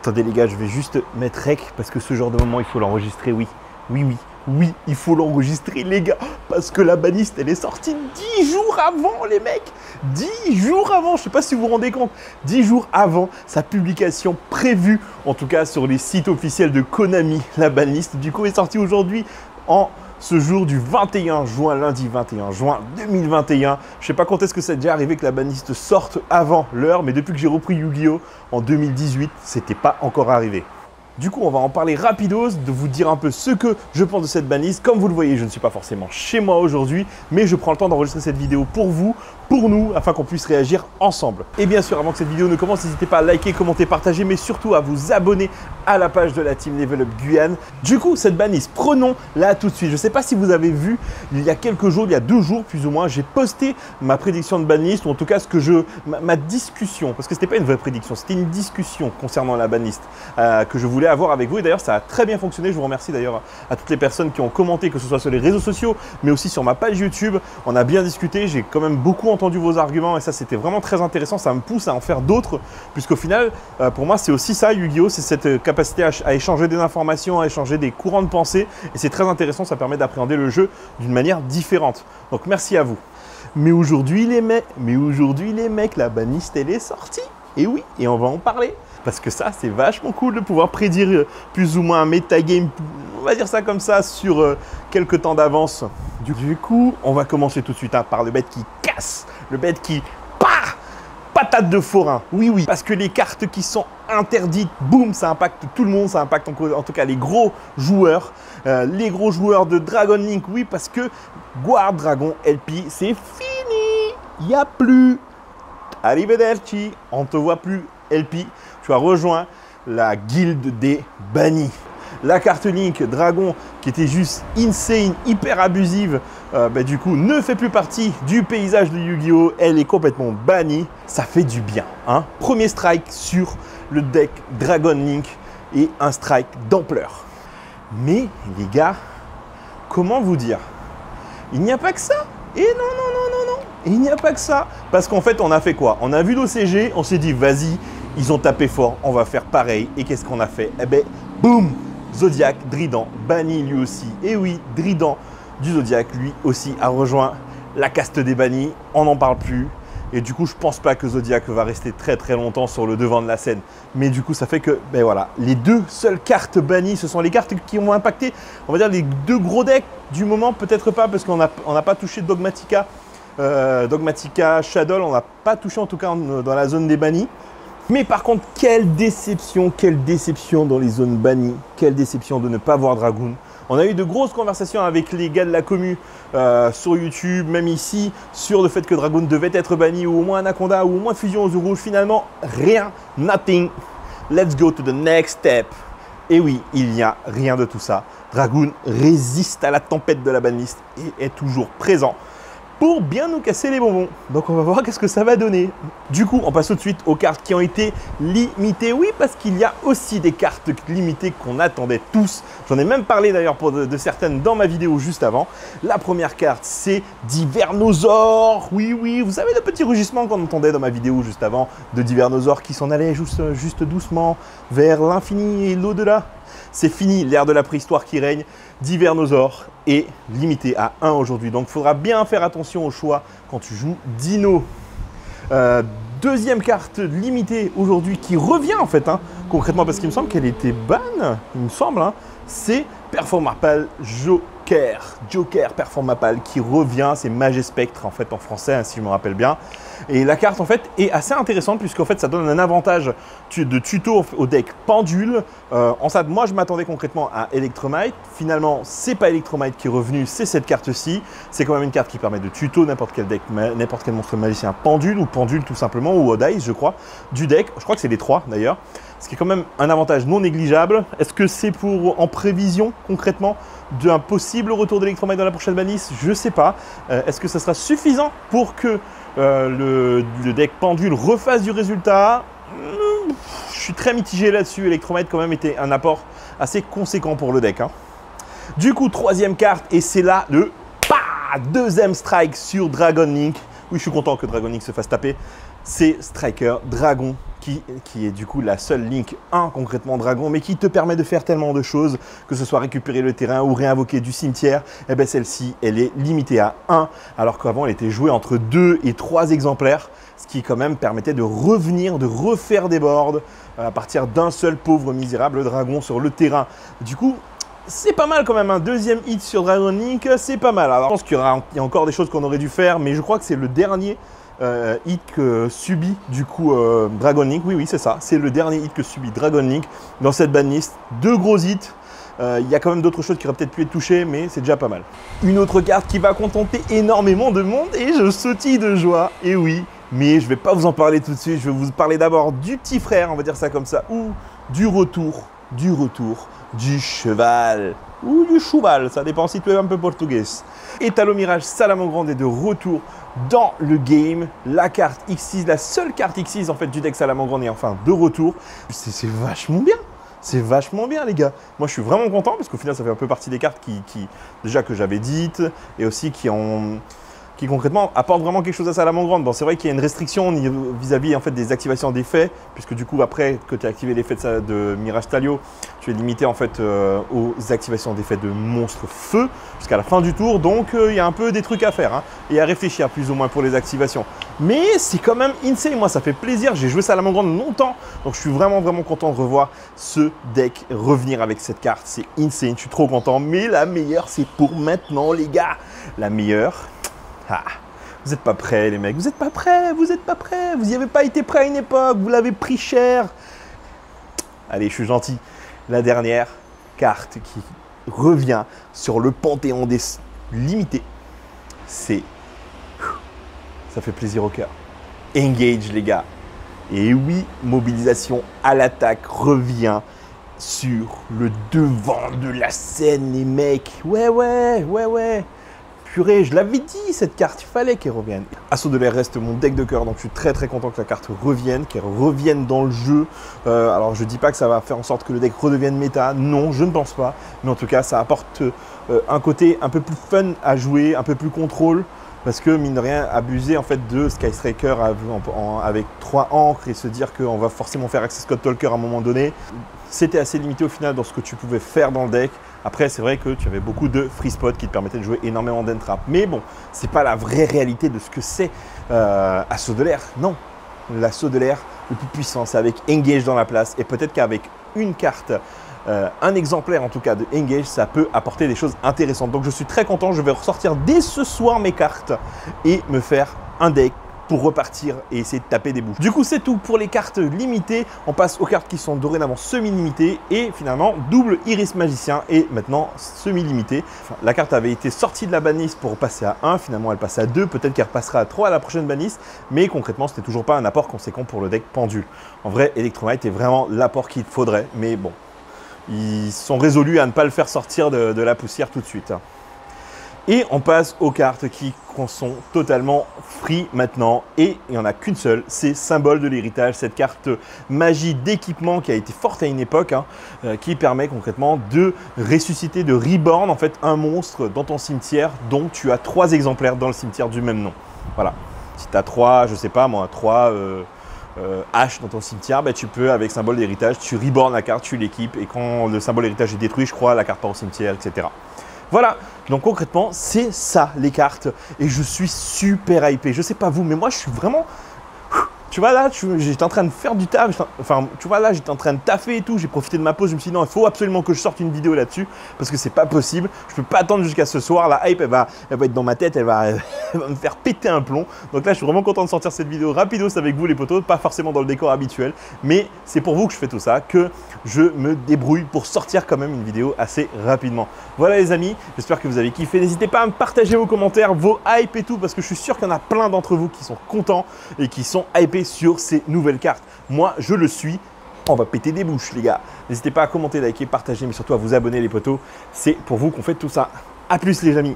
Attendez les gars, je vais juste mettre rec parce que ce genre de moment, il faut l'enregistrer, oui. Oui, il faut l'enregistrer les gars. Parce que la baniste, elle est sortie 10 jours avant les mecs. 10 jours avant, je sais pas si vous vous rendez compte. 10 jours avant sa publication prévue, en tout cas sur les sites officiels de Konami, la baniste. Du coup, elle est sortie aujourd'hui en ce jour du 21 juin, lundi 21 juin 2021. Je sais pas quand est-ce que c'est déjà arrivé que la baniste sorte avant l'heure, mais depuis que j'ai repris Yu-Gi-Oh! En 2018, c'était pas encore arrivé. Du coup, on va en parler rapidos, de vous dire un peu ce que je pense de cette baniste. Comme vous le voyez, je ne suis pas forcément chez moi aujourd'hui, mais je prends le temps d'enregistrer cette vidéo pour vous, pour nous, afin qu'on puisse réagir ensemble. Et bien sûr, avant que cette vidéo ne commence, n'hésitez pas à liker, commenter, partager, mais surtout à vous abonner à la page de la team Level Up Guyane. Du coup, cette baniste, prenons-la tout de suite. Je ne sais pas si vous avez vu, il y a quelques jours, il y a 2 jours plus ou moins, j'ai posté ma prédiction de baniste, ou en tout cas ma discussion, parce que ce n'était pas une vraie prédiction, c'était une discussion concernant la baniste que je voulais avoir avec vous. Et d'ailleurs, ça a très bien fonctionné. Je vous remercie d'ailleurs à toutes les personnes qui ont commenté, que ce soit sur les réseaux sociaux, mais aussi sur ma page YouTube. On a bien discuté. J'ai quand même beaucoup entendu vos arguments et ça, c'était vraiment très intéressant. Ça me pousse à en faire d'autres, puisqu'au final, pour moi, c'est aussi ça, Yu-Gi-Oh! C'est cette capacité à échanger des informations, à échanger des courants de pensée. Et c'est très intéressant. Ça permet d'appréhender le jeu d'une manière différente. Donc, merci à vous. Mais aujourd'hui, les mecs, la baniste, elle est sortie. Et oui, et on va en parler. Parce que ça, c'est vachement cool de pouvoir prédire plus ou moins un metagame, on va dire ça comme ça, sur quelques temps d'avance. Du coup, on va commencer tout de suite par le bet qui casse, le bet qui patate de forain. Oui, parce que les cartes qui sont interdites, boum, ça impacte tout le monde, ça impacte en tout cas les gros joueurs. Les gros joueurs de Dragon Link, oui, parce que Guard Dragon LP, c'est fini. Il n'y a plus. Arrivederci, on ne te voit plus LP. Tu as rejoint la guilde des bannis. La carte Link Dragon, qui était juste insane, hyper abusive, du coup, ne fait plus partie du paysage de Yu-Gi-Oh! Elle est complètement bannie. Ça fait du bien. Hein. Premier strike sur le deck Dragon Link et un strike d'ampleur. Mais les gars, comment vous dire? Il n'y a pas que ça. Et non. Il n'y a pas que ça. Parce qu'en fait, on a fait quoi? On a vu l'OCG, on s'est dit, vas-y, ils ont tapé fort, on va faire pareil. Et qu'est-ce qu'on a fait? Eh ben, boum! Zodiac, Drident, banni lui aussi. Et oui, Drident du Zodiac, lui aussi, a rejoint la caste des bannis. On n'en parle plus. Et du coup, je pense pas que Zodiac va rester très longtemps sur le devant de la scène. Mais du coup, ça fait que, ben voilà, les 2 seules cartes bannies, ce sont les cartes qui ont impacté, on va dire, les 2 gros decks du moment. Peut-être pas, parce qu'on n'a pas touché Dogmatika. Dogmatika, Shadow, on n'a pas touché en tout cas dans la zone des bannis. Mais par contre, quelle déception dans les zones bannies. Quelle déception de ne pas voir Dragoon. On a eu de grosses conversations avec les gars de la commu sur YouTube, même ici, sur le fait que Dragoon devait être banni, ou au moins Anaconda, ou au moins Fusion aux rouges. Finalement, rien, nothing. Let's go to the next step. Et oui, il n'y a rien de tout ça. Dragoon résiste à la tempête de la banlist et est toujours présent pour bien nous casser les bonbons. Donc on va voir qu'est-ce que ça va donner. Du coup, on passe tout de suite aux cartes qui ont été limitées. Oui, parce qu'il y a aussi des cartes limitées qu'on attendait tous. J'en ai même parlé d'ailleurs de certaines dans ma vidéo juste avant. La première carte, c'est Divernosaur. Oui, vous savez le petit rugissement qu'on entendait dans ma vidéo juste avant de Divernosaur qui s'en allait juste doucement vers l'infini et l'au-delà. C'est fini, l'ère de la préhistoire qui règne. Divernosaur est limité à 1 aujourd'hui. Donc, il faudra bien faire attention au choix quand tu joues Dino. Deuxième carte limitée aujourd'hui qui revient en fait, concrètement, parce qu'il me semble qu'elle était ban, il me semble, c'est Performapal Joker Performapal qui revient, c'est Magespectre en fait en français, si je me rappelle bien. Et la carte en fait est assez intéressante puisqu'en fait ça donne un avantage de tuto au deck Pendule. En ça, moi je m'attendais concrètement à Electromite. Finalement, c'est pas Electromite qui est revenu, c'est cette carte-ci. C'est quand même une carte qui permet de tuto n'importe quel deck, n'importe quel monstre magicien Pendule ou Pendule tout simplement, ou Odd Eyes je crois, du deck. Je crois que c'est les 3 d'ailleurs. Ce qui est quand même un avantage non négligeable. Est-ce que c'est en prévision concrètement d'un possible retour d'Electromite dans la prochaine banlist? Je ne sais pas. Est-ce que ça sera suffisant pour que le deck Pendule refasse du résultat? Je suis très mitigé là-dessus. Electromite quand même était un apport assez conséquent pour le deck. Du coup, troisième carte, et c'est là le deuxième strike sur Dragon Link. Oui, je suis content que Dragon Link se fasse taper. C'est Striker Dragon qui est du coup la seule Link 1 concrètement Dragon, mais qui te permet de faire tellement de choses, que ce soit récupérer le terrain ou réinvoquer du cimetière. Et bien celle-ci, elle est limitée à 1, alors qu'avant elle était jouée entre 2 et 3 exemplaires, ce qui quand même permettait de revenir, de refaire des boards à partir d'un seul pauvre misérable dragon sur le terrain. Du coup, c'est pas mal quand même, un deuxième hit sur Dragon Link, c'est pas mal. Alors je pense qu'il y a encore des choses qu'on aurait dû faire, mais je crois que c'est le dernier hit que subit du coup Dragon Link. Oui, c'est ça, c'est le dernier hit que subit Dragon Link dans cette banlist. 2 gros hits. Il y a quand même d'autres choses qui auraient peut-être pu être touchées, mais c'est déjà pas mal. Une autre carte qui va contenter énormément de monde et je sautille de joie. Et oui, mais je ne vais pas vous en parler tout de suite. Je vais vous parler d'abord du petit frère, on va dire ça comme ça, ou du retour du cheval. Ou du cheval, ça dépend si tu es un peu portugais. Étalon Mirage Salamangreande est de retour dans le game. La carte X6, la seule carte X6 en fait du deck Salamangreande est enfin de retour. C'est vachement bien. C'est vachement bien les gars. Moi je suis vraiment content parce qu'au final ça fait un peu partie des cartes qui déjà que j'avais dites et aussi qui concrètement apportent vraiment quelque chose à Salamangreande. Bon, c'est vrai qu'il y a une restriction vis-à-vis en fait des activations d'effets, puisque du coup après que tu as activé l'effet de Mirage Talio, tu es limité en fait aux activations d'effets de monstres feu jusqu'à la fin du tour. Donc il y a un peu des trucs à faire hein, et à réfléchir plus ou moins pour les activations. Mais c'est quand même insane, moi ça fait plaisir. J'ai joué Salamangreande longtemps, donc je suis vraiment content de revoir ce deck revenir avec cette carte. C'est insane, je suis trop content. Mais la meilleure c'est pour maintenant les gars. La meilleure. Ah, vous n'êtes pas prêts les mecs, vous n'êtes pas prêts, vous n'y avez pas été prêts à une époque, vous l'avez pris cher. Allez, je suis gentil. La dernière carte qui revient sur le panthéon des limités, c'est... Ça fait plaisir au cœur. Engage les gars. Et oui, mobilisation à l'attaque revient sur le devant de la scène les mecs. Ouais. Purée, je l'avais dit, cette carte, il fallait qu'elle revienne. Assaut de l'air reste mon deck de cœur, donc je suis très content que la carte revienne, qu'elle revienne dans le jeu. Alors je dis pas que ça va faire en sorte que le deck redevienne méta, non, je ne pense pas. Mais en tout cas, ça apporte un côté un peu plus fun à jouer, un peu plus contrôle. Parce que mine de rien, abuser en fait de Sky Striker avec 3 encres et se dire qu'on va forcément faire Access Code Talker à un moment donné, c'était assez limité au final dans ce que tu pouvais faire dans le deck. Après, c'est vrai que tu avais beaucoup de free spot qui te permettaient de jouer énormément d'entrap. Mais bon, c'est pas la vraie réalité de ce que c'est Assaut de l'air. Non, l'assaut de l'air le plus puissant, c'est avec Engage dans la place. Et peut-être qu'avec une carte, un exemplaire en tout cas de Engage, ça peut apporter des choses intéressantes. Donc je suis très content, je vais ressortir dès ce soir mes cartes et me faire un deck pour repartir et essayer de taper des bouches. Du coup, c'est tout pour les cartes limitées. On passe aux cartes qui sont dorénavant semi-limitées et finalement double Iris Magicien et maintenant semi-limitée. Enfin, la carte avait été sortie de la banlist pour passer à 1, finalement elle passe à 2, peut-être qu'elle repassera à 3 à la prochaine banlist, mais concrètement, c'était toujours pas un apport conséquent pour le deck Pendule. En vrai, Electromite est vraiment l'apport qu'il faudrait, mais bon, ils sont résolus à ne pas le faire sortir de la poussière tout de suite. Et on passe aux cartes qui sont totalement free maintenant. Et il n'y en a qu'une seule, c'est Symbole de l'héritage. Cette carte magie d'équipement qui a été forte à une époque, qui permet concrètement de ressusciter, de reborn en fait un monstre dans ton cimetière dont tu as 3 exemplaires dans le cimetière du même nom. Voilà. Si tu as 3, je sais pas moi, 3 H dans ton cimetière, bah, tu peux avec Symbole d'héritage, tu reborn la carte, tu l'équipes et quand le symbole d'héritage est détruit, je crois, la carte part au cimetière, etc. Voilà, donc concrètement, c'est ça les cartes et je suis super hypé. Je sais pas vous, mais moi je suis vraiment... Tu vois là, j'étais en train de faire du taf, enfin tu vois là, j'étais en train de taffer et tout, j'ai profité de ma pause, je me suis dit non, il faut absolument que je sorte une vidéo là-dessus parce que c'est pas possible, je peux pas attendre jusqu'à ce soir, la hype elle va être dans ma tête, elle va me faire péter un plomb. Donc là je suis vraiment content de sortir cette vidéo rapidos avec vous les potos, pas forcément dans le décor habituel, mais c'est pour vous que je fais tout ça, que je me débrouille pour sortir quand même une vidéo assez rapidement. Voilà les amis, j'espère que vous avez kiffé, n'hésitez pas à me partager vos commentaires, vos hypes et tout, parce que je suis sûr qu'il y en a plein d'entre vous qui sont contents et qui sont hypés sur ces nouvelles cartes. Moi, je le suis. On va péter des bouches, les gars. N'hésitez pas à commenter, liker, partager, mais surtout à vous abonner, les potos. C'est pour vous qu'on fait tout ça. A plus, les amis.